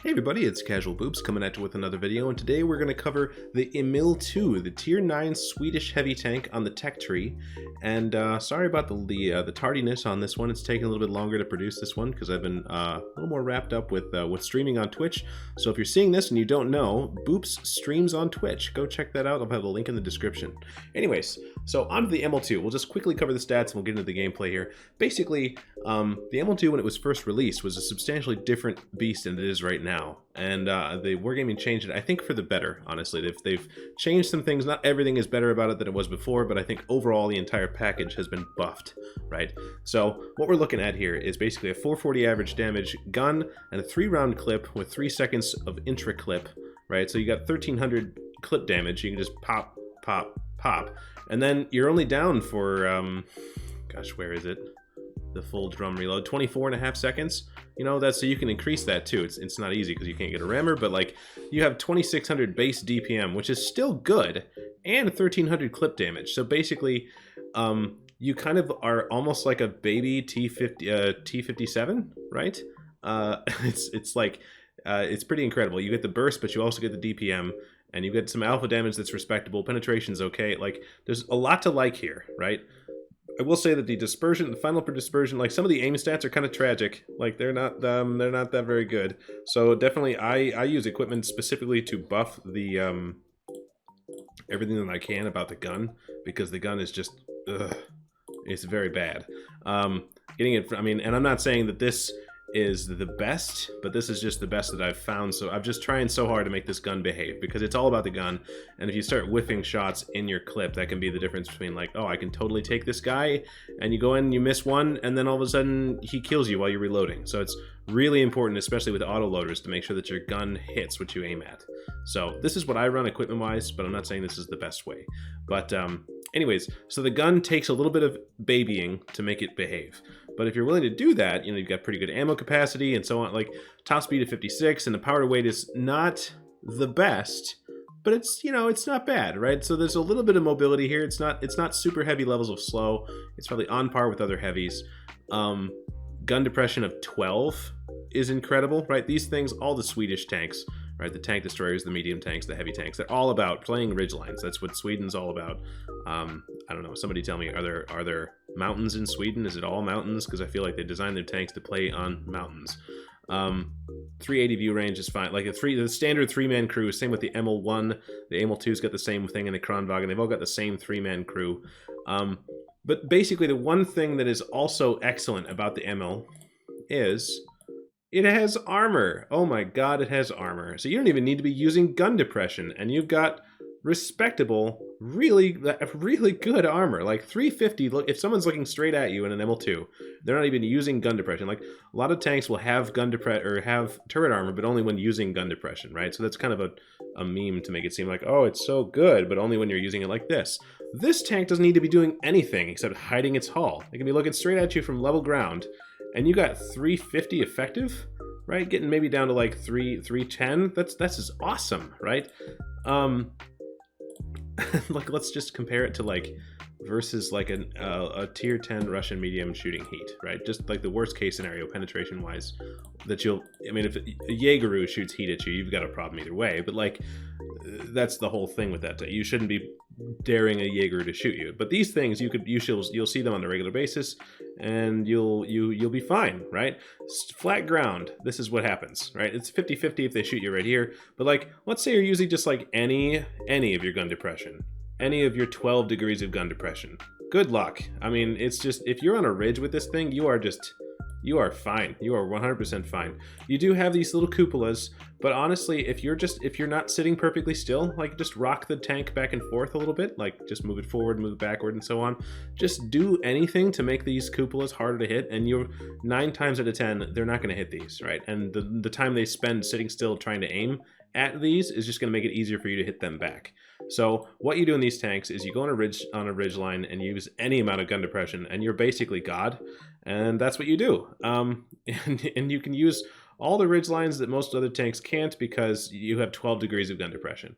Hey everybody, it's Casual Boobs coming at you with another video, and today we're going to cover the Emil 2, the Tier 9 Swedish heavy tank on the tech tree. And sorry about the tardiness on this one. It's taking a little bit longer to produce this one because I've been a little more wrapped up with streaming on Twitch. So if you're seeing this and you don't know, Boops streams on Twitch. Go check that out. I'll have a link in the description. Anyways, so on to the ML2. We'll just quickly cover the stats and we'll get into the gameplay here. Basically, the ML2 when it was first released was a substantially different beast than it is right now. And the Wargaming changed it, I think, for the better, honestly. They've changed some things. Not everything is better about it than it was before, but I think overall the entire package has been buffed, right? So what we're looking at here is basically a 440 average damage gun and a 3-round clip with 3 seconds of intra clip, right? So you got 1300 clip damage. You can just pop, pop, pop. And then you're only down for, gosh, where is it? The full drum reload, 24.5 seconds. You know, that's so you can increase that too. It's not easy because you can't get a rammer, but like you have 2600 base DPM, which is still good, and 1300 clip damage. So basically, you kind of are almost like a baby T57, right? It's like it's pretty incredible. You get the burst, but you also get the DPM, and you get some alpha damage that's respectable. Penetration's okay. Like there's a lot to like here, right? I will say that the dispersion, the final dispersion, like some of the aim stats are kind of tragic. Like they're not that very good. So definitely, I use equipment specifically to buff the everything that I can about the gun, because the gun is just it's very bad. Getting it, I mean, and I'm not saying that this is the best, but this is just the best that I've found. So I'm just trying so hard to make this gun behave, because it's all about the gun. And if you start whiffing shots in your clip, that can be the difference between like, oh, I can totally take this guy, and you go in, you miss one, and then all of a sudden he kills you while you're reloading. So it's really important, especially with autoloaders, to make sure that your gun hits what you aim at. So this is what I run equipment wise, but I'm not saying this is the best way. But anyways, so the gun takes a little bit of babying to make it behave. But if you're willing to do that, you know, you've got pretty good ammo capacity and so on. Like top speed of 56, and the power to weight is not the best, but it's, you know, it's not bad, right? So there's a little bit of mobility here. It's not super heavy levels of slow. It's probably on par with other heavies. Gun depression of 12 is incredible, right? These things, all the Swedish tanks, right? The tank destroyers, the medium tanks, the heavy tanks, they're all about playing ridgelines. That's what Sweden's all about. I don't know, somebody tell me, are there mountains in Sweden? Is it all mountains? Because I feel like they designed their tanks to play on mountains. 380 view range is fine. Like the standard 3-man crew, same with the ML1, the ML2's got the same thing, and the Kranvagn, they've all got the same 3-man crew. But basically the one thing that is also excellent about the ML is it has armor. Oh my god, it has armor. So you don't even need to be using gun depression, and you've got respectable, really good armor. Like 350, look, if someone's looking straight at you in an ML2, they're not even using gun depression. Like a lot of tanks will have gun depression or have turret armor, but only when using gun depression, right? So that's kind of a meme to make it seem like, oh, it's so good, but only when you're using it like this. This tank doesn't need to be doing anything except hiding its hull. It can be looking straight at you from level ground, and you got 350 effective, right? Getting maybe down to like 310. That's just awesome, right? Like let's just compare it to like versus like a tier 10 Russian medium shooting heat, right? Just like the worst case scenario penetration wise, that I mean, if a Jaegeru shoots heat at you, you've got a problem either way. But like that's the whole thing with that. You shouldn't be daring a Jaeger to shoot you. But these things you'll see them on a regular basis, and you'll be fine, right? Flat ground, this is what happens, right? It's 50-50 if they shoot you right here. But like, let's say you're using just like any of your gun depression, any of your 12 degrees of gun depression. Good luck. I mean, it's just, if you're on a ridge with this thing, you are fine. You are 100% fine. You do have these little cupolas, but honestly, if you're not sitting perfectly still, like just rock the tank back and forth a little bit, like just move it forward, move it backward, and so on. Just do anything to make these cupolas harder to hit, and you're 9 times out of 10, they're not going to hit these, right? And the time they spend sitting still trying to aim at these is just going to make it easier for you to hit them back. So what you do in these tanks is you go on a ridge line and use any amount of gun depression, and you're basically God, and that's what you do. And you can use all the ridge lines that most other tanks can't, because you have 12 degrees of gun depression.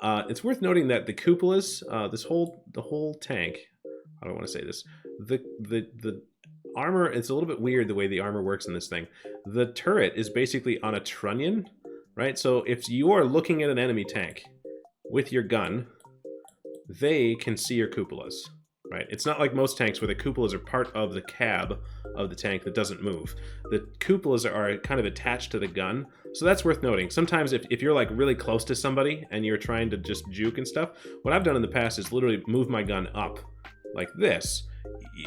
It's worth noting that the cupolas, the whole tank, how do I want to say this? The armor, it's a little bit weird the way the armor works in this thing. The turret is basically on a trunnion, right? So if you are looking at an enemy tank with your gun, they can see your cupolas, right? It's not like most tanks where the cupolas are part of the cab of the tank that doesn't move. The cupolas are kind of attached to the gun, so that's worth noting. Sometimes if you're like really close to somebody and you're trying to just juke and stuff, what I've done in the past is literally move my gun up like this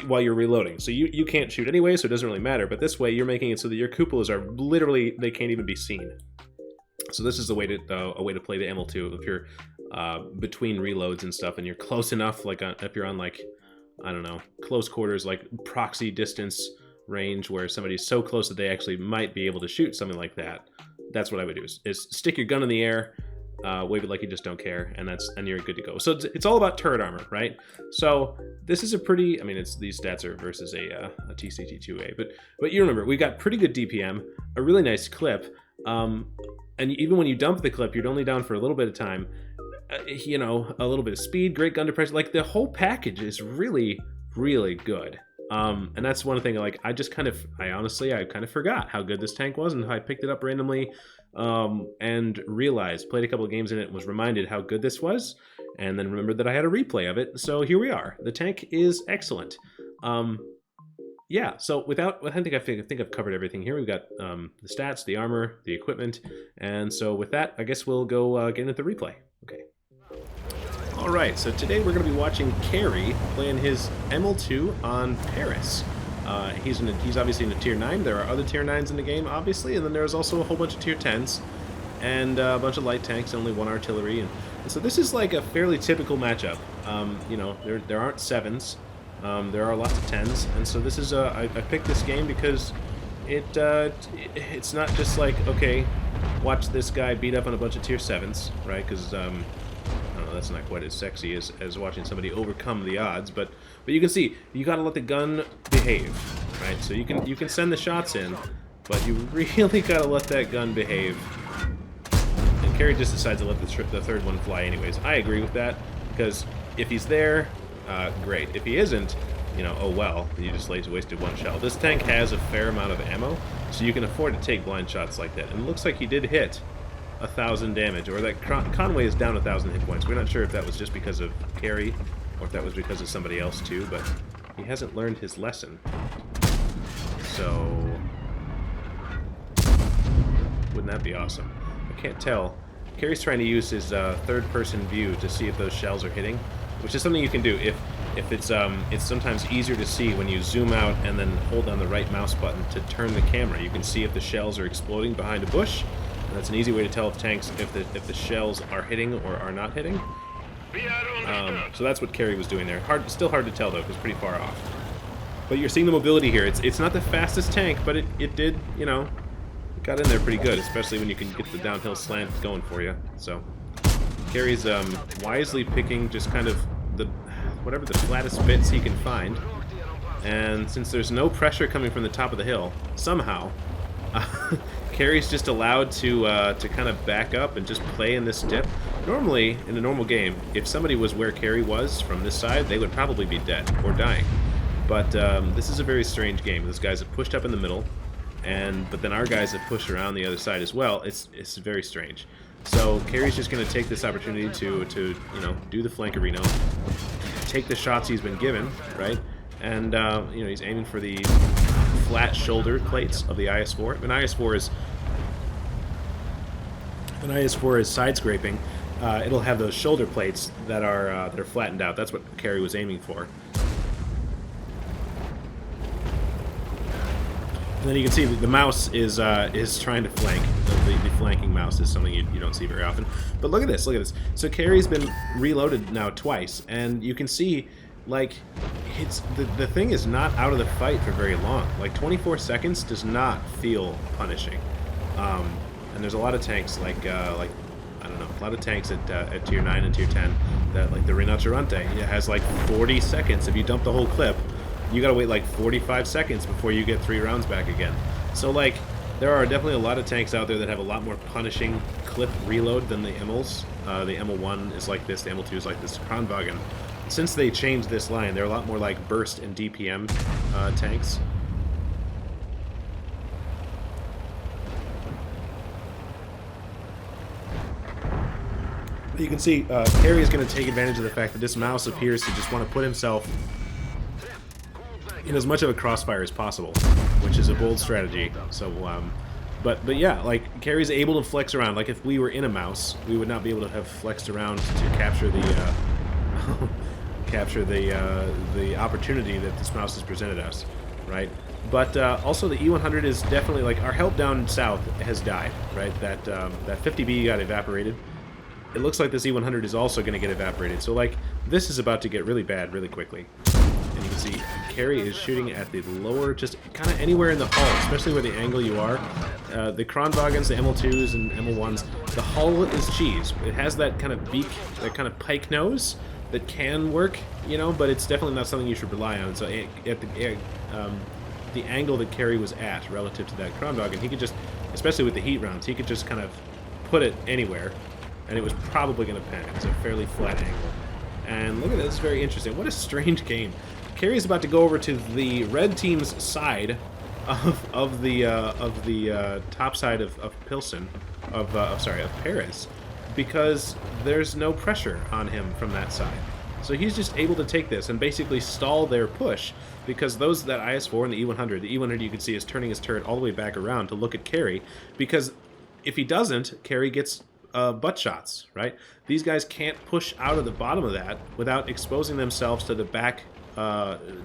while you're reloading. So you can't shoot anyway, so it doesn't really matter, but this way you're making it so that your cupolas are literally, they can't even be seen. So this is a way to play the ML2 if you're between reloads and stuff and you're close enough, like if you're on like, I don't know, close quarters, like proxy distance range where somebody's so close that they actually might be able to shoot something like that. That's what I would do, is stick your gun in the air, wave it like you just don't care, and you're good to go. So it's all about turret armor, right? So this is a pretty, I mean, these stats are versus a TCT2A, but you remember, we got pretty good DPM, a really nice clip, and even when you dump the clip, you're only down for a little bit of time. You know, a little bit of speed, great gun depression, like the whole package is really, really good. And that's one thing, like, I honestly kind of forgot how good this tank was, and I picked it up randomly and realized, played a couple of games in it, and was reminded how good this was, and then remembered that I had a replay of it, so here we are. The tank is excellent. Yeah, so I think I've covered everything here. We've got the stats, the armor, the equipment, and so with that, I guess we'll go get into the replay. Okay. Alright, so today we're going to be watching Carey playing his ML2 on Paris. He's obviously in a tier 9. There are other tier 9s in the game, obviously, and then there's also a whole bunch of tier 10s, and a bunch of light tanks, only one artillery, and so this is like a fairly typical matchup. You know, there aren't 7s, there are lots of 10s, and so this is, I picked this game because it's not just like, okay, watch this guy beat up on a bunch of tier 7s, right, because, I don't know, that's not quite as sexy as watching somebody overcome the odds, but you can see, you gotta let the gun behave, right? So you can send the shots in, but you really gotta let that gun behave. And Carey just decides to let the third one fly anyways. I agree with that, because if he's there, great. If he isn't, you know, oh well, you just wasted one shell. This tank has a fair amount of ammo, so you can afford to take blind shots like that. And it looks like he did hit 1,000 damage, or that Conway is down 1,000 hit points. We're not sure if that was just because of Carey, or if that was because of somebody else too, but he hasn't learned his lesson. So, wouldn't that be awesome? I can't tell. Carey's trying to use his third-person view to see if those shells are hitting, which is something you can do if it's sometimes easier to see when you zoom out and then hold down the right mouse button to turn the camera. You can see if the shells are exploding behind a bush. And that's an easy way to tell if the shells are hitting or are not hitting. So that's what Carey was doing there. Still hard to tell though, because it's pretty far off. But you're seeing the mobility here. It's not the fastest tank, but it did, you know, it got in there pretty good, especially when you can get the downhill slant going for you. So Carey's wisely picking just kind of whatever the flattest bits he can find. And since there's no pressure coming from the top of the hill, somehow Carey's just allowed to kind of back up and just play in this dip. Normally, in a normal game, if somebody was where Carey was from this side, they would probably be dead or dying. But this is a very strange game. Those guys have pushed up in the middle, but then our guys have pushed around the other side as well. It's very strange. So Carey's just going to take this opportunity to you know, do the flankerino, take the shots he's been given, right? And you know, he's aiming for the flat shoulder plates of the IS-4. When IS-4 is side scraping, it'll have those shoulder plates that are flattened out. That's what Carey was aiming for. And then you can see the mouse is trying to flank. The flanking mouse is something you don't see very often. But look at this, look at this. So Carey's been reloaded now twice, and you can see, like, the thing is not out of the fight for very long. Like 24 seconds does not feel punishing. And there's a lot of tanks like I don't know, a lot of tanks at tier 9 and tier 10 that, like the Rinoceronte, it has like 40 seconds. If you dump the whole clip, you gotta wait like 45 seconds before you get 3 rounds back again. So like, there are definitely a lot of tanks out there that have a lot more punishing clip reload than the Emils. The ML1 is like this, the ML2 is like this. Kranvagn, since they changed this line, they're a lot more like burst and DPM tanks. You can see Carrie is going to take advantage of the fact that this mouse appears to just want to put himself in as much of a crossfire as possible, which is a bold strategy. So, but yeah, like Carrie's able to flex around. Like if we were in a mouse, we would not be able to have flexed around to capture the the opportunity that this mouse has presented us, right? But also the E100 is definitely, like, our help down south has died, right? That 50B got evaporated. It looks like this E100 is also going to get evaporated. So, like, this is about to get really bad really quickly. And you can see Carrie is shooting at the lower, just kind of anywhere in the hull, especially where the angle you are. The Kranvagns, the ML2s and ML1s, the hull is cheese. It has that kind of beak, that kind of pike nose that can work, you know, but it's definitely not something you should rely on. So at the angle that Carrie was at relative to that Kranvagn, he could just, especially with the heat rounds, he could just kind of put it anywhere, and it was probably going to pan. It's a fairly flat angle. And look at this, very interesting. What a strange game. Carrie's about to go over to the red team's side of the top side of Pilsen, of Paris, because there's no pressure on him from that side. So he's just able to take this and basically stall their push, because that IS-4 and the E100 you can see is turning his turret all the way back around to look at Carrie, because if he doesn't, Carrie gets butt shots, right? These guys can't push out of the bottom of that without exposing themselves to the back,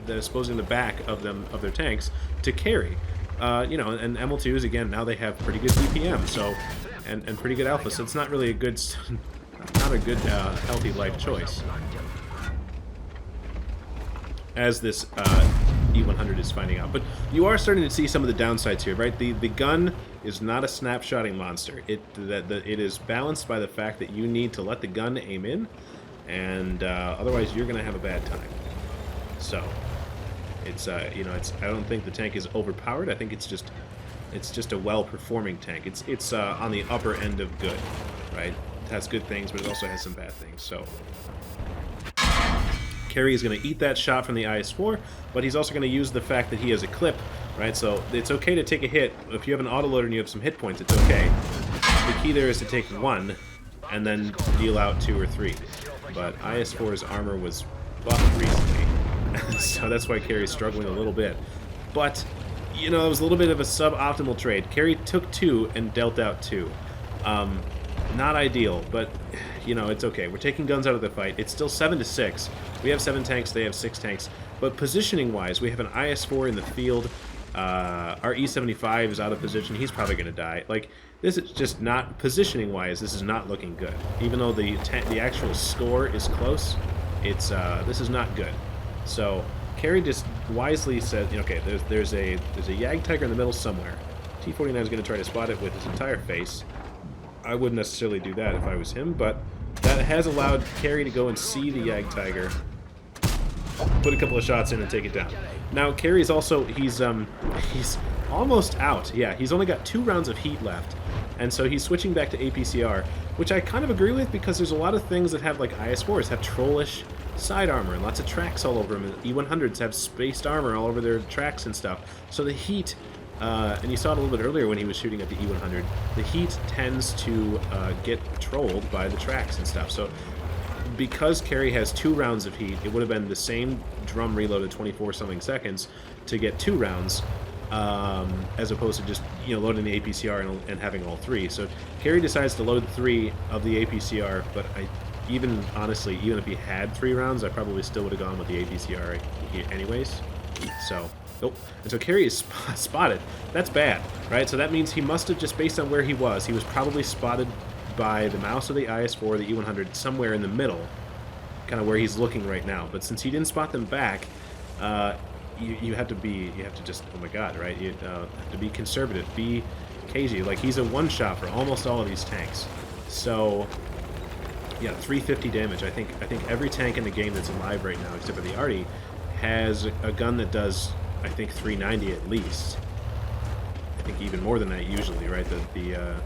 exposing the back of their tanks to Carrie. You know, and ML2s, again, now they have pretty good DPM, so, and pretty good alpha, so it's not really a good, not a good healthy life choice, as this E100 is finding out. But you are starting to see some of the downsides here, right? The gun is not a snapshotting monster. It is balanced by the fact that you need to let the gun aim in, and otherwise you're going to have a bad time. So it's you know, I don't think the tank is overpowered. I think it's just a well-performing tank. It's on the upper end of good, right? It has good things, but it also has some bad things. So Carrie is going to eat that shot from the IS-4, but he's also going to use the fact that he has a clip, right? So it's okay to take a hit. If you have an autoloader and you have some hit points, it's okay. The key there is to take one and then deal out 2 or 3. But IS-4's armor was buffed recently, so that's why Carrie's struggling a little bit. But, you know, it was a little bit of a suboptimal trade. Carrie took 2 and dealt out 2. Not ideal, but, you know, it's okay. We're taking guns out of the fight. It's still 7-6. We have 7 tanks, they have 6 tanks. But positioning-wise, we have an IS-4 in the field. Our E75 is out of position. He's probably going to die. Like, this is just not, positioning-wise, this is not looking good. Even though the actual score is close, it's this is not good. So Carrie just wisely said, you know, okay, there's a Yag Tiger in the middle somewhere. T-49 is going to try to spot it with his entire face. I wouldn't necessarily do that if I was him, but that has allowed Carrie to go and see the Yag Tiger, put a couple of shots in and take it down. Now Carrie's also, he's almost out. Yeah, he's only got 2 rounds of heat left, and so he's switching back to APCR, which I kind of agree with, because there's a lot of things that have, like, IS-4s have trollish side armor and lots of tracks all over them, and E100s have spaced armor all over their tracks and stuff. So the heat, and you saw it a little bit earlier when he was shooting at the E100, the heat tends to get trolled by the tracks and stuff. So because Carrie has 2 rounds of heat, it would have been the same drum reload at 24-something seconds to get 2 rounds, as opposed to just, you know, loading the APCR and having all 3. So Carrie decides to load 3 of the APCR, but honestly, even if he had 3 rounds, I probably still would have gone with the APCR anyways. So, oh, and so Carrie is spotted. That's bad, right? So that means he must have, just based on where he was probably spotted by the mouse of the IS-4, the E100, somewhere in the middle, kind of where he's looking right now. But since he didn't spot them back, you have to just, oh my god, right? You have to be conservative, be cagey. Like, he's a one-shot for almost all of these tanks. So yeah, 350 damage. I think every tank in the game that's alive right now, except for the Arty, has a gun that does, I think, 390 at least. I think even more than that usually, right? The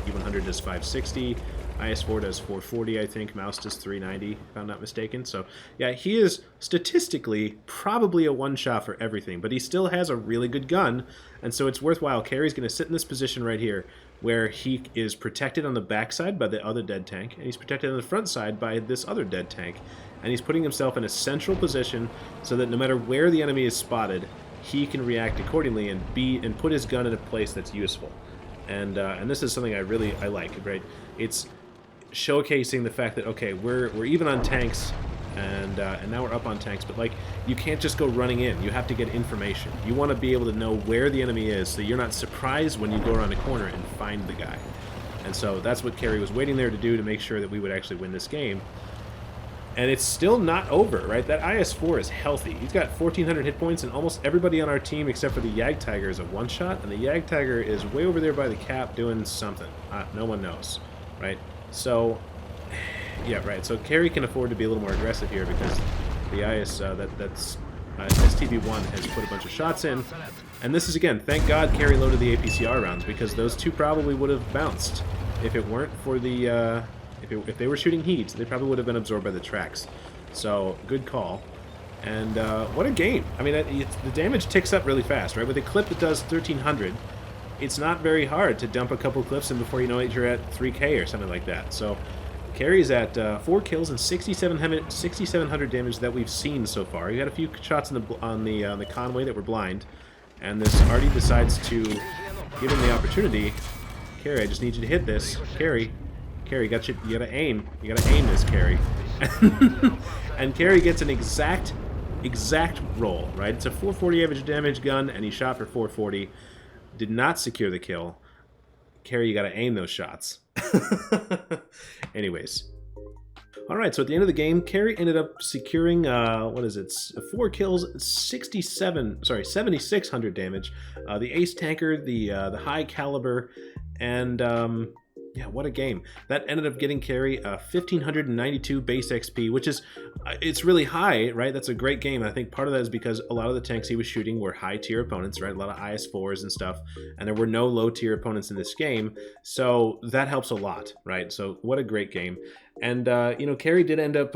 E100 does 560. IS4 does 440, I think. Mouse does 390, if I'm not mistaken. So, yeah, he is statistically probably a one-shot for everything, but he still has a really good gun, and so it's worthwhile. Carry's going to sit in this position right here, where he is protected on the backside by the other dead tank, and he's protected on the front side by this other dead tank. And he's putting himself in a central position so that no matter where the enemy is spotted, he can react accordingly and put his gun in a place that's useful. And this is something I like, right? It's showcasing the fact that, okay, we're even on tanks, and now we're up on tanks, but like, you can't just go running in. You have to get information. You want to be able to know where the enemy is, so you're not surprised when you go around a corner and find the guy. And so that's what Carry was waiting there to do, to make sure that we would actually win this game. And it's still not over, right? That IS-4 is healthy. He's got 1,400 hit points, and almost everybody on our team except for the Jagdtiger is a one-shot, and the Jagdtiger is way over there by the cap doing something. No one knows, right? So, yeah, right. So Carry can afford to be a little more aggressive here because the STV-1 has put a bunch of shots in. And this is, again, thank God Carry loaded the APCR rounds, because those two probably would have bounced if it weren't for the... If they were shooting heat, they probably would have been absorbed by the tracks. So, good call. And what a game. I mean, the damage ticks up really fast, right? With a clip that does 1,300, it's not very hard to dump a couple clips, and before you know it, you're at 3K or something like that. So, Carry's at 4 kills and 6,700 damage that we've seen so far. He had a few shots on the Conway that were blind, and this Artie decides to give him the opportunity. Carry, I just need you to hit this. Carry, you gotta aim. You gotta aim this, Carry. And Carry gets an exact roll, right? It's a 440 average damage gun, and he shot for 440. Did not secure the kill. Carry, you gotta aim those shots. Anyways. Alright, so at the end of the game, Carry ended up securing, 4 kills, 7,600 damage. The Ace Tanker, the high caliber, and... yeah, what a game. That ended up getting Carry 1,592 base XP, which is, it's really high, right? That's a great game. I think part of that is because a lot of the tanks he was shooting were high-tier opponents, right? A lot of IS-4s and stuff, and there were no low-tier opponents in this game, so that helps a lot, right? So what a great game. And, you know, Carry did end up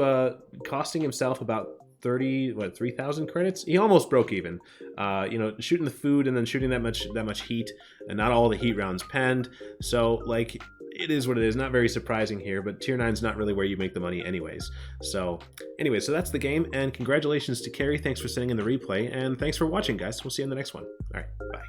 costing himself about 3,000 credits. He almost broke even. You know, shooting the food and then shooting that much heat, and not all the heat rounds penned. So, like, it is what it is. Not very surprising here, but Tier 9's not really where you make the money anyways. So, anyway, so that's the game, and congratulations to Carry. Thanks for sending in the replay, and thanks for watching, guys. We'll see you in the next one. All right, bye.